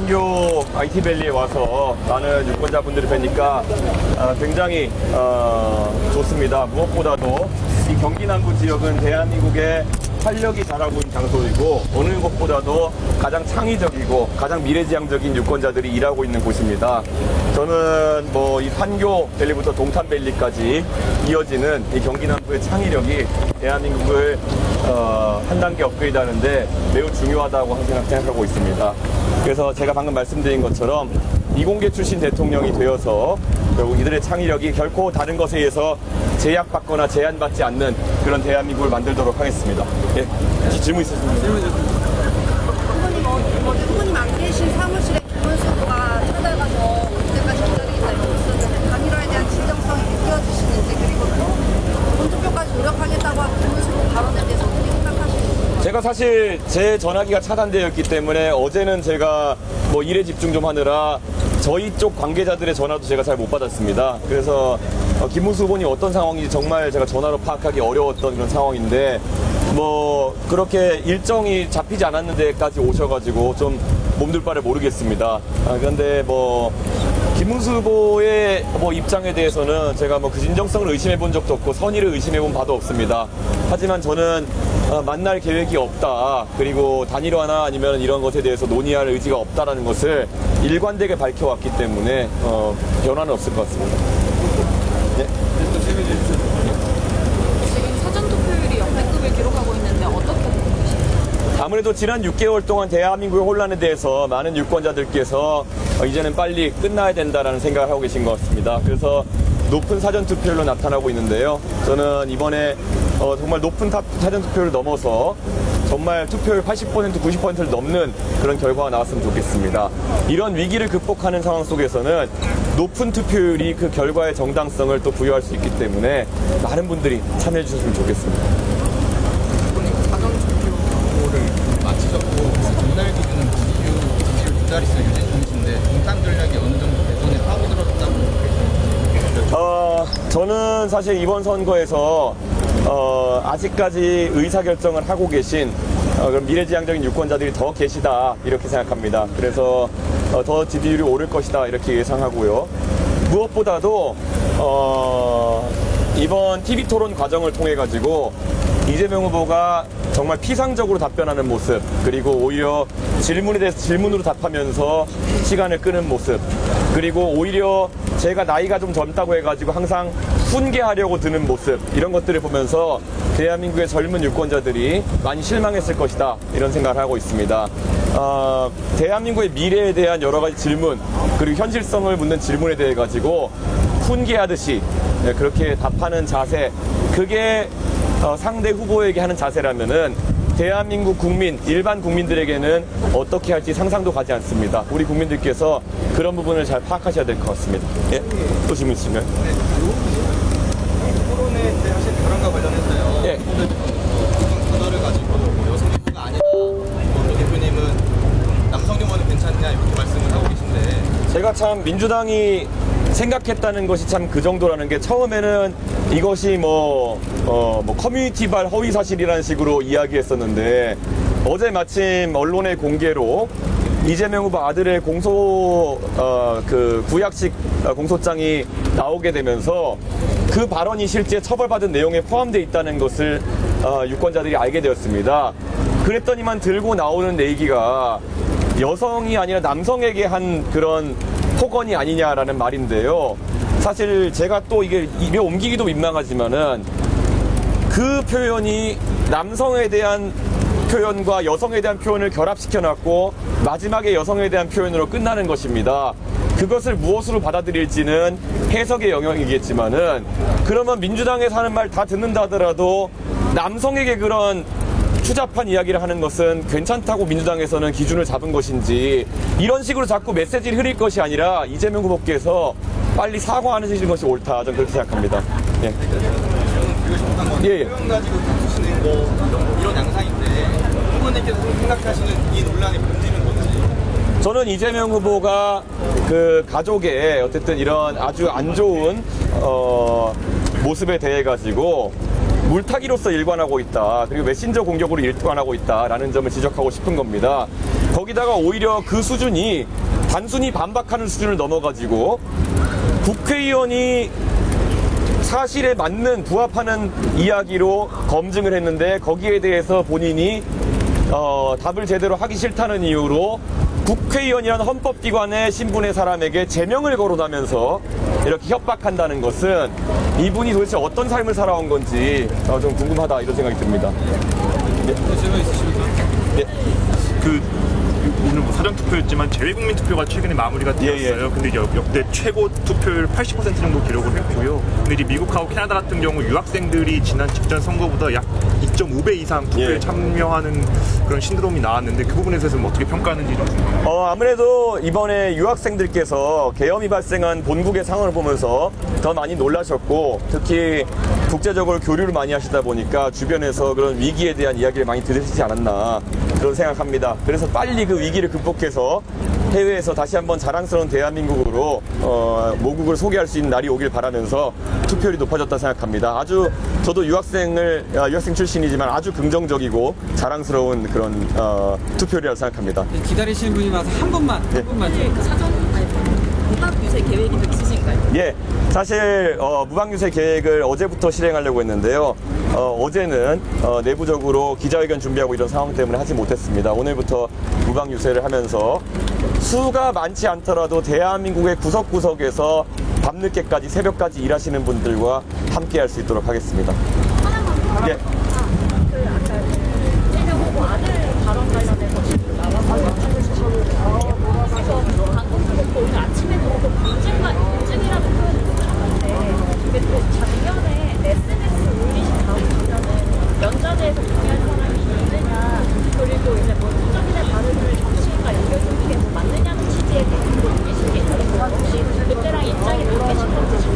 판교 IT밸리에 와서 많은 유권자분들을 뵈니까 굉장히 좋습니다. 무엇보다도 이 경기 남부 지역은 대한민국의 활력이 자라고 있는 장소이고 어느 곳보다도 가장 창의적이고 가장 미래지향적인 유권자들이 일하고 있는 곳입니다. 저는 뭐 이 판교 밸리부터 동탄 밸리까지 이어지는 이 경기 남부의 창의력이 대한민국을 한 단계 업그레이드하는데 매우 중요하다고 생각하고 있습니다. 그래서 제가 방금 말씀드린 것처럼 이공계 출신 대통령이 되어서 결국 이들의 창의력이 결코 다른 것에 의해서 제약받거나 제한받지 않는 그런 대한민국을 만들도록 하겠습니다. 예, 혹시 질문 있으십니까? 후보님 안 계신 사무실에 김문수 후보가 찾아가서 그때까지 기다리겠다고 있었는데 단일화에 대한 진정성이 느껴지시는지, 그리고 또 본투표까지 노력하겠다고 한 김문수 후보 발언에 대해서 어떻게 생각하시는지? 제가 사실 제 전화기가 차단되었기 때문에 어제는 제가 뭐 일에 집중 좀 하느라 저희 쪽 관계자들의 전화도 제가 잘 못 받았습니다. 그래서 김문수 후보님 어떤 상황인지 정말 제가 전화로 파악하기 어려웠던 그런 상황인데 뭐 그렇게 일정이 잡히지 않았는 데까지 오셔가지고 좀 몸둘 바를 모르겠습니다. 그런데 뭐 김문수 후보의 뭐 입장에 대해서는 제가 뭐 그 진정성을 의심해 본 적도 없고 선의를 의심해 본 바도 없습니다. 하지만 저는 만날 계획이 없다, 그리고 단일화나 아니면 이런 것에 대해서 논의할 의지가 없다라는 것을 일관되게 밝혀왔기 때문에 변화는 없을 것 같습니다. 네? 지금 사전투표율이 역대급을 기록하고 있는데 어떻게 보고 계십니까? 아무래도 지난 6개월 동안 대한민국의 혼란에 대해서 많은 유권자들께서 이제는 빨리 끝나야 된다라는 생각을 하고 계신 것 같습니다. 그래서 높은 사전투표율로 나타나고 있는데요. 저는 이번에 정말 높은 사전투표를 넘어서 정말 투표율 80%, 90%를 넘는 그런 결과가 나왔으면 좋겠습니다. 이런 위기를 극복하는 상황 속에서는 높은 투표율이 그 결과의 정당성을 또 부여할 수 있기 때문에 많은 분들이 참여해 주셨으면 좋겠습니다. 사전투표를 마치셨고 전날 기준은 지지율 두 자릿수 유지 중인데 동탄 전략이 어느 정도 대선에 파고들었다고 계십니까? 저는 사실 이번 선거에서 아직까지 의사결정을 하고 계신 그런 미래지향적인 유권자들이 더 계시다 이렇게 생각합니다. 그래서 더 지지율이 오를 것이다 이렇게 예상하고요. 무엇보다도 이번 TV토론 과정을 통해 가지고 이재명 후보가 정말 피상적으로 답변하는 모습, 그리고 오히려 질문에 대해서 질문으로 답하면서 시간을 끄는 모습, 그리고 오히려 제가 나이가 좀 젊다고 해가지고 항상 훈계하려고 드는 모습, 이런 것들을 보면서 대한민국의 젊은 유권자들이 많이 실망했을 것이다 이런 생각을 하고 있습니다. 대한민국의 미래에 대한 여러 가지 질문, 그리고 현실성을 묻는 질문에 대해 가지고 훈계하듯이 그렇게 답하는 자세, 그게 상대 후보에게 하는 자세라면은 대한민국 국민, 일반 국민들에게는 어떻게 할지 상상도 가지 않습니다. 우리 국민들께서 그런 부분을 잘 파악하셔야 될 것 같습니다. 예? 또 질문 있으면. 토론회 때 하신 발언과 관련해서요. 예. 전화를 가지고 여성 후보가 아니다. 또 대표님은 남성 유머는 괜찮냐 이렇게 말씀을 하고 계신데 제가 참 민주당이 생각했다는 것이 참 그 정도라는 게, 처음에는 이것이 뭐 커뮤니티발 허위 사실이라는 식으로 이야기했었는데 어제 마침 언론의 공개로 이재명 후보 아들의 구약식 공소장이 나오게 되면서 그 발언이 실제 처벌받은 내용에 포함되어 있다는 것을 유권자들이 알게 되었습니다. 그랬더니만 들고 나오는 얘기가 여성이 아니라 남성에게 한 그런 폭언이 아니냐라는 말인데요. 사실 제가 또 이게 입에 옮기기도 민망하지만은 그 표현이 남성에 대한 표현과 여성에 대한 표현을 결합시켜놨고 마지막에 여성에 대한 표현으로 끝나는 것입니다. 그것을 무엇으로 받아들일지는 해석의 영역이겠지만은, 그러면 민주당에서 하는 말 다 듣는다 하더라도 남성에게 그런 추잡한 이야기를 하는 것은 괜찮다고 민주당에서는 기준을 잡은 것인지, 이런 식으로 자꾸 메시지를 흐릴 것이 아니라 이재명 후보께서 빨리 사과하는 것이 옳다, 저는 그렇게 생각합니다. 예. 예. 표현 가지고 다투시는 거 이런 양상인데 후보님께서 생각하시는 이 논란의 본질은 뭔지? 저는 이재명 후보가 그 가족의 어쨌든 이런 아주 안 좋은 모습에 대해 가지고 물타기로서 일관하고 있다. 그리고 메신저 공격으로 일관하고 있다라는 점을 지적하고 싶은 겁니다. 거기다가 오히려 그 수준이 단순히 반박하는 수준을 넘어가지고 국회의원이 사실에 맞는 부합하는 이야기로 검증을 했는데 거기에 대해서 본인이 답을 제대로 하기 싫다는 이유로 국회의원이라는 헌법기관의 신분의 사람에게 제명을 거론하면서 이렇게 협박한다는 것은 이분이 도대체 어떤 삶을 살아온 건지 좀 궁금하다 이런 생각이 듭니다. 제가 있으십니까? 예. 오늘 뭐 사전투표였지만 재외국민 투표가 최근에 마무리가 되었어요. 예. 근데 역대 최고 투표율 80% 정도 기록을 했고요. 근데 이제 미국하고 캐나다 같은 경우 유학생들이 지난 직전 선거보다 약 2.5배 이상 투표에 예. 참여하는 그런 신드롬이 나왔는데 그 부분에 대해서 어떻게 평가하는지 좀 궁금합니다. 아무래도 이번에 유학생들께서 계엄이 발생한 본국의 상황을 보면서 더 많이 놀라셨고 특히 국제적으로 교류를 많이 하시다 보니까 주변에서 그런 위기에 대한 이야기를 많이 들으시지 않았나 그런 생각합니다. 그래서 빨리 그 위기를 극복해서 해외에서 다시 한번 자랑스러운 대한민국으로 모국을 소개할 수 있는 날이 오길 바라면서 투표율이 높아졌다 생각합니다. 아주 저도 유학생 출신이지만 아주 긍정적이고 자랑스러운 그런 투표율이라고 생각합니다. 기다리시는 분이 와서 한 번만 그 사전 무박 유세 계획이 좀 있으신가요? 예, 사실 무박 유세 계획을 어제부터 실행하려고 했는데요. 어제는 내부적으로 기자회견 준비하고 이런 상황 때문에 하지 못했습니다. 오늘부터 무박 유세를 하면서 수가 많지 않더라도 대한민국의 구석구석에서 밤늦게까지 새벽까지 일하시는 분들과 함께 할 수 있도록 하겠습니다. 예. 그 아까 이재명 후보 아들 발언 관련해서 지금 나와서 그래서 방금 듣고 오늘 아침에도 공증이라는 표현을 붙였는데 근데 또 작년에 SNS 올리신 다음 보면은 연좌제에서 동의할 사람이 있느냐 그리고 이제 뭐 특정인의 발언을 정치인과 연결시키게 뭐 맞느냐는 취지에 대해서 올리신 게 있는데 혹시 그때랑 입장이 바뀌신 건지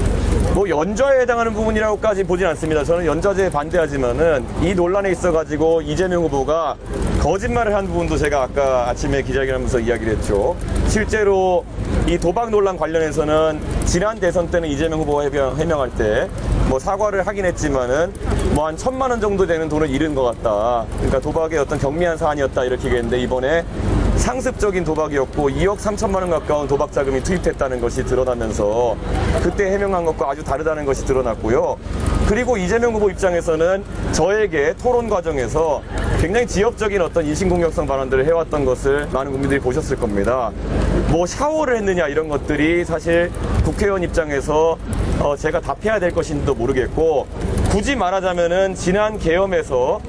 뭐 연좌에 해당하는 부분이라고까지 보진 않습니다. 저는 연좌제에 반대하지만은 이 논란에 있어가지고 이재명 후보가 거짓말을 한 부분도 제가 아까 아침에 기자회견하면서 이야기를 했죠. 실제로 이 도박 논란 관련해서는 지난 대선 때는 이재명 후보가 해명할 때 뭐 사과를 하긴 했지만은 뭐 한 1,000만 원 정도 되는 돈을 잃은 것 같다. 그러니까 도박의 어떤 경미한 사안이었다 이렇게 얘기했는데 이번에 상습적인 도박이었고 2억 3천만 원 가까운 도박 자금이 투입됐다는 것이 드러나면서 그때 해명한 것과 아주 다르다는 것이 드러났고요. 그리고 이재명 후보 입장에서는 저에게 토론 과정에서 굉장히 지엽적인 어떤 인신공격성 발언들을 해왔던 것을 많은 국민들이 보셨을 겁니다. 뭐 샤워를 했느냐 이런 것들이 사실 국회의원 입장에서 제가 답해야 될 것인지도 모르겠고 굳이 말하자면은 지난 계엄에서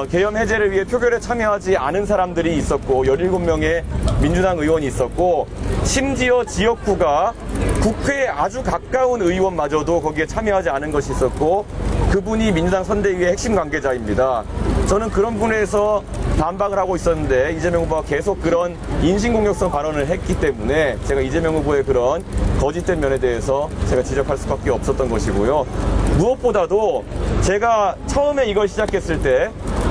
계엄 해제를 위해 표결에 참여하지 않은 사람들이 있었고 17명의 민주당 의원이 있었고 심지어 지역구가 국회에 아주 가까운 의원마저도 거기에 참여하지 않은 것이 있었고 그분이 민주당 선대위의 핵심 관계자입니다. 저는 그런 분에서 반박을 하고 있었는데 이재명 후보가 계속 그런 인신공격성 발언을 했기 때문에 제가 이재명 후보의 그런 거짓된 면에 대해서 제가 지적할 수밖에 없었던 것이고요. 무엇보다도 제가 처음에 이걸 시작했을 때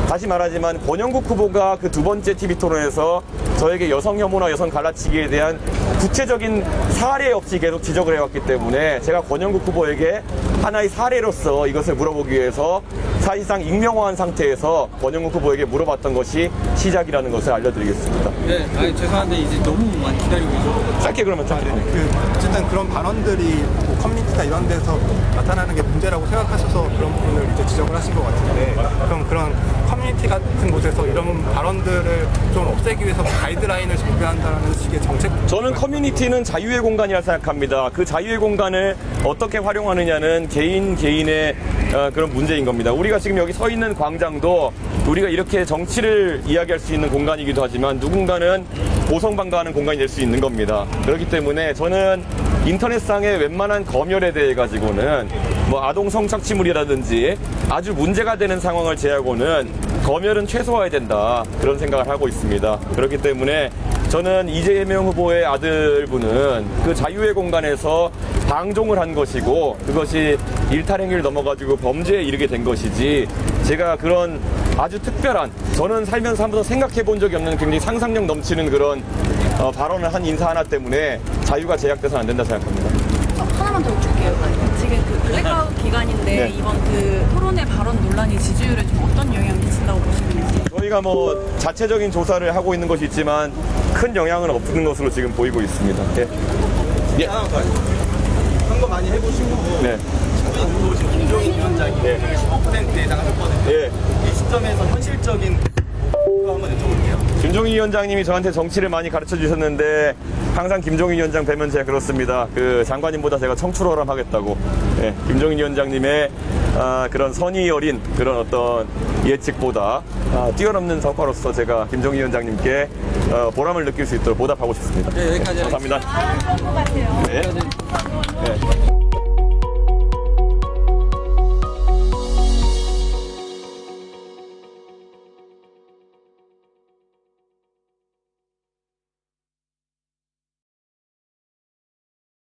다시 말하지만 권영국 후보가 그 두 번째 TV 토론에서 저에게 여성 혐오나 여성 갈라치기에 대한 구체적인 사례 없이 계속 지적을 해왔기 때문에 제가 권영국 후보에게 하나의 사례로서 이것을 물어보기 위해서 사실상 익명화한 상태에서 권영국 후보에게 물어봤던 것이 시작이라는 것을 알려드리겠습니다. 네, 아니 죄송한데 이제 너무 많이 기다리고 있어요. 짧게 그러면 좀 어쨌든 그런 발언들이 뭐 커뮤니티나 이런 데서 나타나는 게 문제라고 생각하셔서 그런 부분을 이제 지적을 하신 것 같은데 그럼 그런 커뮤니티 같은 곳에서 이런 발언들을 좀 없애기 위해서 가이드라인을 정비한다는 식의 정책 저는 커뮤니티는 자유의 공간이라 생각합니다. 그 자유의 공간을 어떻게 활용하느냐는 개인의 그런 문제인 겁니다. 우리가 지금 여기 서 있는 광장도 우리가 이렇게 정치를 이야기할 수 있는 공간이기도 하지만 누군가는 고성방가하는 공간이 될 수 있는 겁니다. 그렇기 때문에 저는 인터넷상의 웬만한 검열에 대해 가지고는 뭐 아동 성착취물이라든지 아주 문제가 되는 상황을 제하고는 검열은 최소화해야 된다 그런 생각을 하고 있습니다. 그렇기 때문에 저는 이재명 후보의 아들분은 그 자유의 공간에서 방종을 한 것이고 그것이 일탈행위를 넘어가지고 범죄에 이르게 된 것이지 제가 그런 아주 특별한 저는 살면서 한 번도 생각해 본 적이 없는 굉장히 상상력 넘치는 그런 발언을 한 인사 하나 때문에 자유가 제약돼서는 안 된다 생각합니다. 하나만 더 여쭐게요. 지금 지금 그 블랙아웃 기간인데 네. 이번 그 토론회 발언 논란이 지지율에 좀 어떤 영향을 미친다고 보시는지. 저희가 뭐 자체적인 조사를 하고 있는 것이 있지만 큰 영향은 없는 것으로 지금 보이고 있습니다. 예. 예. 하나 더 선거 많이 해보시고 네. 친구인 들어오신 김종인 위원장이 15% 예상하셨거든요. 예. 이 시점에서 현실적인 거 한번 여쭤볼게요. 김종인 위원장님이 저한테 정치를 많이 가르쳐 주셨는데 항상 김종인 위원장 뵈면 제가 그렇습니다. 그 장관님보다 제가 청출어람하겠다고. 예, 김종인 위원장님의 그런 선의 어린 그런 어떤 예측보다 뛰어넘는 성과로서 제가 김종인 위원장님께 보람을 느낄 수 있도록 보답하고 싶습니다. 네, 여기까지 감사합니다. 다음 선거 같아요. 네. 네.